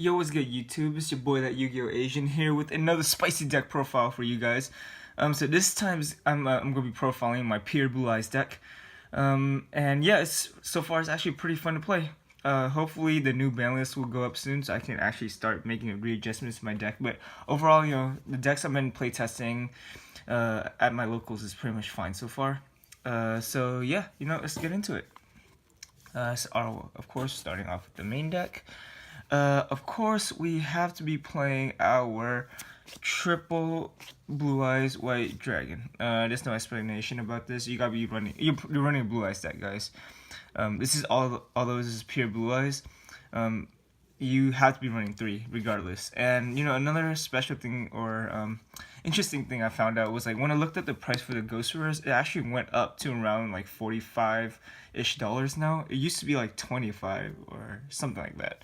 Yo, what's good, YouTube? It's your boy, that Yu-Gi-Oh! Asian, here with another spicy deck profile for you guys. So this time I'm gonna be profiling my Pure Blue Eyes deck. And yeah, so far it's actually pretty fun to play. Hopefully the new ban list will go up soon, so I can actually start making readjustments to my deck. But overall, the decks I've been playtesting at my locals is pretty much fine so far. So yeah, let's get into it. Of course, starting off with the main deck. Of course, we have to be playing our triple Blue Eyes White Dragon. There's no explanation about this. You gotta be running. You're running a Blue Eyes deck, guys. This is although this is pure Blue Eyes. You have to be running 3 regardless. And another special thing or interesting thing I found out was, like, when I looked at the price for the Ghost Rares, it actually went up to around like $45-ish now. It used to be like 25 or something like that.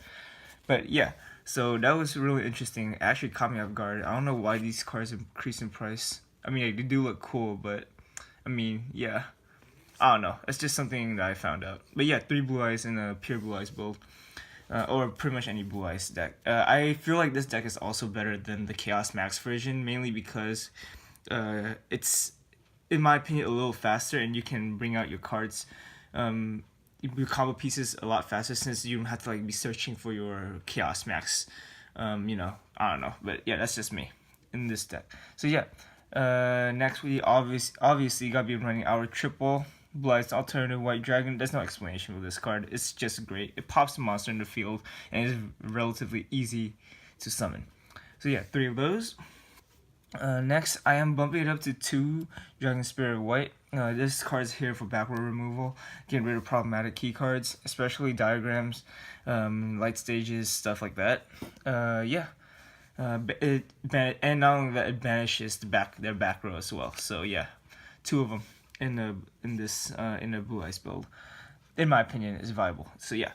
But yeah, so that was really interesting. It actually caught me off guard. I don't know why these cards increase in price. I mean, like, they do look cool, but I mean, yeah, I don't know. It's just something that I found out. But yeah, 3 Blue Eyes in a pure Blue Eyes build, or pretty much any Blue Eyes deck. I feel like this deck is also better than the Chaos Max version, mainly because it's, in my opinion, a little faster, and you can bring out your cards. Your combo pieces a lot faster, since you don't have to be searching for your Chaos Max. I don't know, but yeah, that's just me in this deck. So yeah, next we obviously gotta be running our triple Blue Eyes Alternative White Dragon. There's no explanation for this card. It's just great. It pops a monster in the field and is relatively easy to summon. So yeah, 3 of those. Next, I am bumping it up to 2 Dragon Spirit White. This card is here for backward removal, getting rid of problematic key cards, especially diagrams, light stages, stuff like that. Yeah. And not only that, it banishes their back row as well. So yeah, 2 of them in the Blue Eyes build, in my opinion, is viable. So yeah.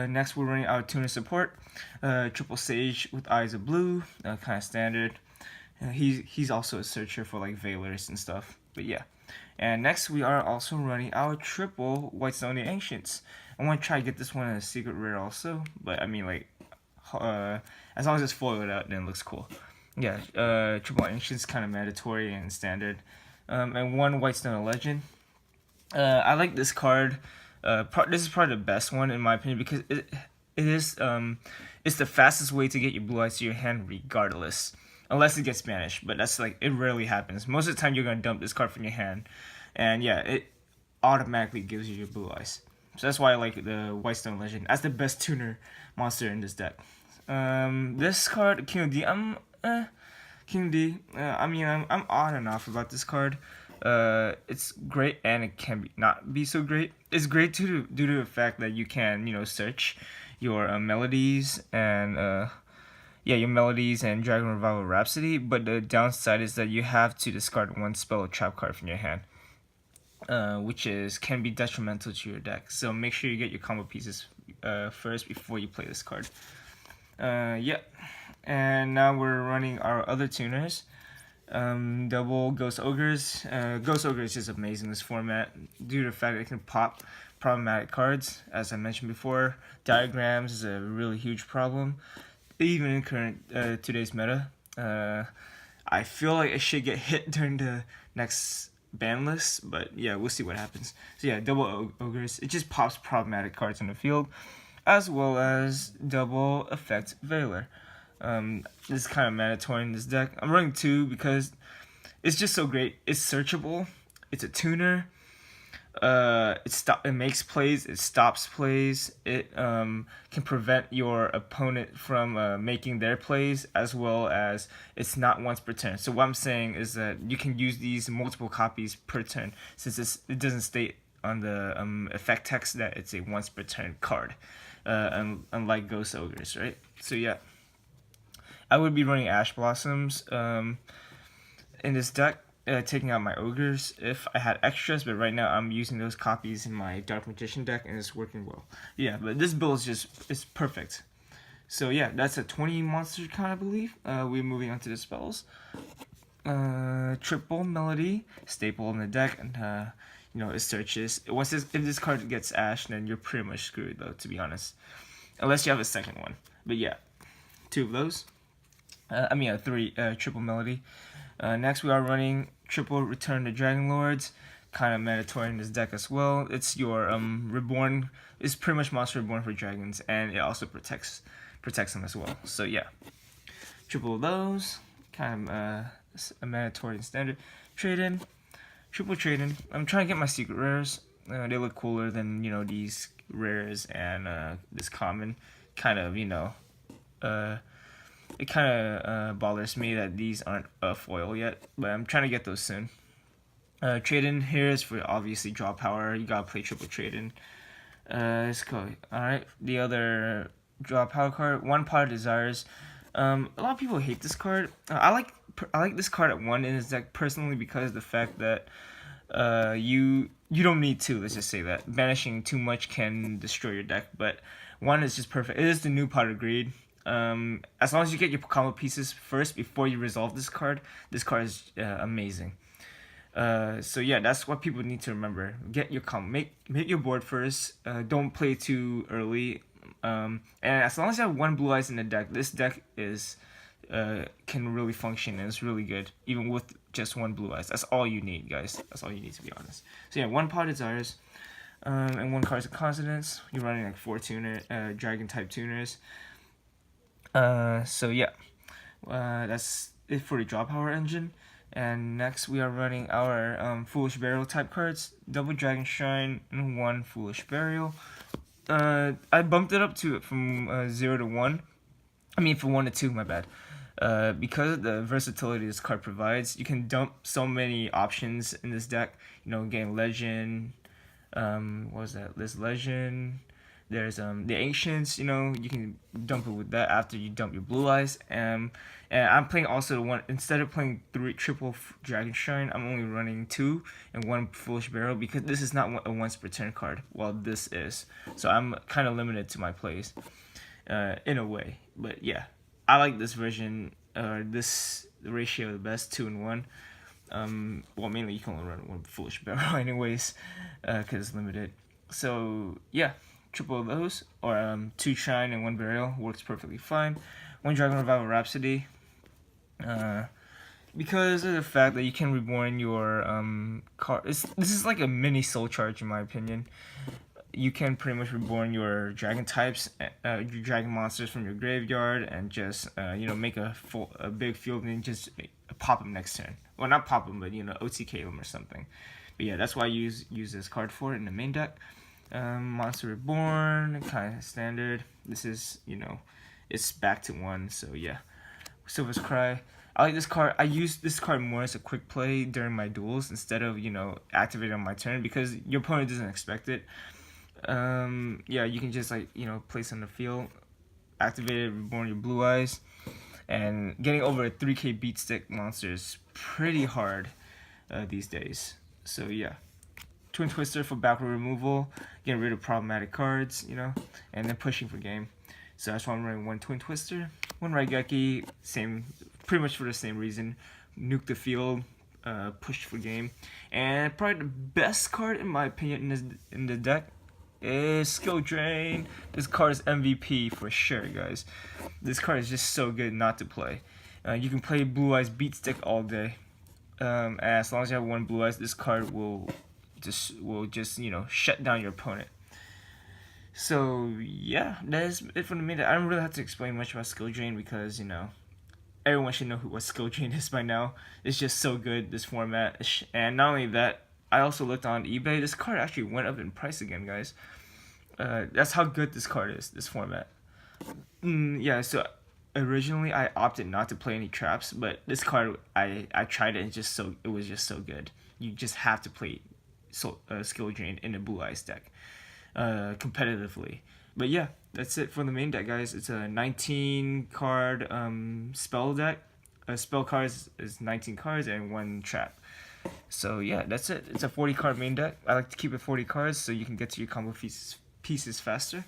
Next, we're running our tuner support, triple Sage with Eyes of Blue, kind of standard. He's also a searcher for like Veilers and stuff, but yeah. And next we are also running our triple White Stone the Ancients. I want to try to get this one in a secret rare also, but I mean, like, as long as it's foiled out, then it looks cool. Yeah, triple Ancients kind of mandatory and standard. And 1 White Stone Legend. I like this card. This is probably the best one in my opinion, because it is it's the fastest way to get your Blue Eyes to your hand regardless. Unless it gets banished, but that's like, it rarely happens. Most of the time you're gonna dump this card from your hand, and yeah, it automatically gives you your Blue Eyes. So that's why I like the White Stone Legend as the best tuner monster in this deck. This card, King of D, King D. I mean, I'm on and off about this card. It's great, and it can not be so great. It's great due to the fact that you can search your melodies and your melodies and Dragon Revival Rhapsody, but the downside is that you have to discard 1 spell or trap card from your hand, which can be detrimental to your deck. So make sure you get your combo pieces first before you play this card. Yeah, and now we're running our other tuners. Double Ghost Ogres. Ghost Ogre is just amazing in this format due to the fact that it can pop problematic cards. As I mentioned before, diagrams is a really huge problem. Even in current today's meta, I feel like it should get hit during the next ban list, but yeah, we'll see what happens. So yeah, double Ogres, it just pops problematic cards in the field, as well as double effect Veiler. This is kind of mandatory in this deck. I'm running 2 because it's just so great. It's searchable, it's a tuner, it makes plays, it stops plays, it can prevent your opponent from making their plays, as well as it's not once per turn. So what I'm saying is that you can use these multiple copies per turn, since it doesn't state on the effect text that it's a once per turn card, unlike Ghost Ogres, right? So yeah, I would be running Ash Blossoms in this deck, taking out my Ogres if I had extras, but right now I'm using those copies in my Dark Magician deck and it's working well. Yeah, but this build is perfect. So yeah, that's a 20 monster count, I believe. We're moving on to the spells. Triple Melody, staple in the deck, and it searches. If this card gets Ash, then you're pretty much screwed though, to be honest. Unless you have a second one. But yeah, 2 of those. I mean, 3 triple melody. Next, we are running triple Return to Dragon Lords, kind of mandatory in this deck as well. It's your reborn. It's pretty much monster reborn for dragons, and it also protects them as well. So yeah, triple of those, kind of a mandatory and standard. Trade in, triple trade in. I'm trying to get my secret rares. They look cooler than these rares and this common. Kind of it kind of bothers me that these aren't a foil yet, but I'm trying to get those soon. Trade-in here is for obviously draw power. You gotta play triple trade-in. Let's go. Alright, the other draw power card, One Pot of Desires. A lot of people hate this card. I like this card at 1 in this deck personally because of the fact that you don't need 2. Let's just say that banishing too much can destroy your deck, but 1 is just perfect. It is the new Pot of Greed. As long as you get your combo pieces first before you resolve this card is amazing. So yeah, that's what people need to remember. Get your make your board first. Don't play too early. And as long as you have 1 blue eyes in the deck, this deck is can really function and it's really good, even with just 1 blue eyes. That's all you need, guys. That's all you need, to be honest. So yeah, 1 Pot of Desires, and 1 card's a Consonance. You're running like 4 tuner, dragon type tuners. So yeah, that's it for the draw power engine. And next we are running our Foolish Burial type cards, double Dragon Shrine and 1 Foolish Burial. I bumped it up to from 0 to 1. I mean from 1 to 2, my bad. Because of the versatility this card provides, you can dump so many options in this deck. Getting Legend. What was that? There's Legend. There's the Ancients. You can dump it with that after you dump your blue eyes. And I'm playing also 1, instead of playing 3 triple Dragon Shrine, I'm only running 2 and 1 Foolish Barrel because this is not a once per turn card, while this is. So I'm kind of limited to my plays, in a way. But yeah, I like this version, this ratio the best, 2 and 1. Well, mainly you can only run 1 Foolish Barrel anyways, because it's limited. So yeah, triple of those, or 2 Shrine and 1 Burial works perfectly fine. 1 Dragon Revival Rhapsody, because of the fact that you can reborn your card. This is like a mini soul charge in my opinion. You can pretty much reborn your dragon types, your dragon monsters from your graveyard, and just make a big field and just pop them next turn. Well, not pop them, but OTK them or something. But yeah, that's why I use this card for it in the main deck. Monster Reborn, kind of standard. This is it's back to 1, so yeah. Silver's Cry. I like this card. I use this card more as a quick play during my duels instead of activating on my turn because your opponent doesn't expect it. Yeah, you can just place on the field, activate it, reborn your blue eyes, and getting over a 3k beat stick monster is pretty hard these days. So yeah, Twin Twister for backward removal, getting rid of problematic cards, and then pushing for game. So that's why I'm running 1 Twin Twister, 1 Raigeki, pretty much for the same reason. Nuke the field, push for game, and probably the best card in my opinion in the deck is Skill Drain. This card is MVP for sure, guys. This card is just so good not to play. You can play Blue Eyes Beat Stick all day. And as long as you have 1 Blue Eyes, this card will just shut down your opponent. So yeah, that is it for the main. I don't really have to explain much about Skill Drain because everyone should know what Skill Drain is by now. It's just so good, this format. And not only that, I also looked on eBay. This card actually went up in price again, guys. That's how good this card is, this format. Yeah, so originally I opted not to play any traps, but this card I tried it and it was just so good. You just have to play Skill Drain in a Blue Eyes deck competitively. But yeah, that's it for the main deck, guys. It's a 19 card spell deck. Spell cards is 19 cards and 1 trap. So yeah, that's it. It's a 40 card main deck. I like to keep it 40 cards so you can get to your combo pieces faster.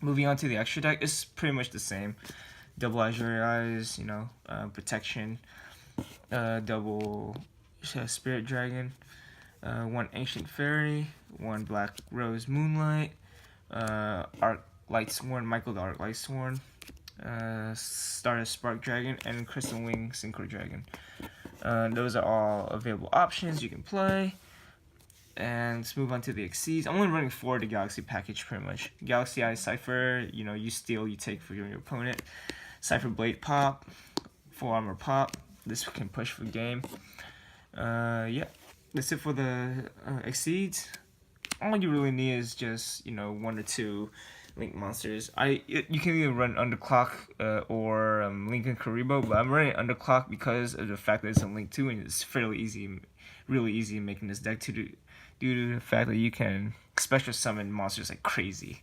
Moving on to the extra deck, it's pretty much the same. Double Azure Eyes, protection, double Spirit Dragon, 1 Ancient Fairy, 1 Black Rose Moonlight, Arc Lightsworn, Michael the Arc Lightsworn, Stardust Spark Dragon, and Crystal Wing Synchro Dragon. Those are all available options you can play. And let's move on to the Exceeds. I'm only running 4 of the Galaxy package pretty much. Galaxy Eye Cypher, you know, you steal, you take for your opponent. Cypher Blade Pop, Full Armor Pop. This can push for game. Yeah, that's it for the Exceeds. All you really need is just, you know, 1 or 2 Link monsters. You can either run Underclock or Link and Karibo, but I'm running Underclock because of the fact that it's a Link 2 and it's fairly easy, really easy making this deck due to the fact that you can special summon monsters like crazy.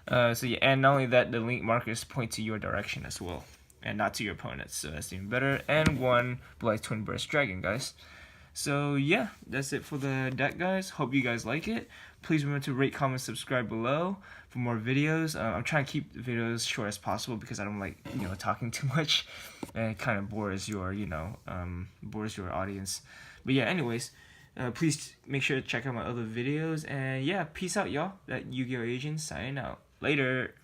So yeah, and not only that, the Link markers point to your direction as well, and not to your opponents, so that's even better. And 1 Blue Eyes Twin Burst Dragon, guys. So yeah, that's it for the deck, guys. Hope you guys like it. Please remember to rate, comment, subscribe below for more videos. I'm trying to keep the videos short as possible because I don't like, you know, talking too much, and it kind of bores your, you know, bores your audience. But yeah, anyways, please make sure to check out my other videos, and yeah, peace out, y'all. That Yu-Gi-Oh! Agent signing out. Later.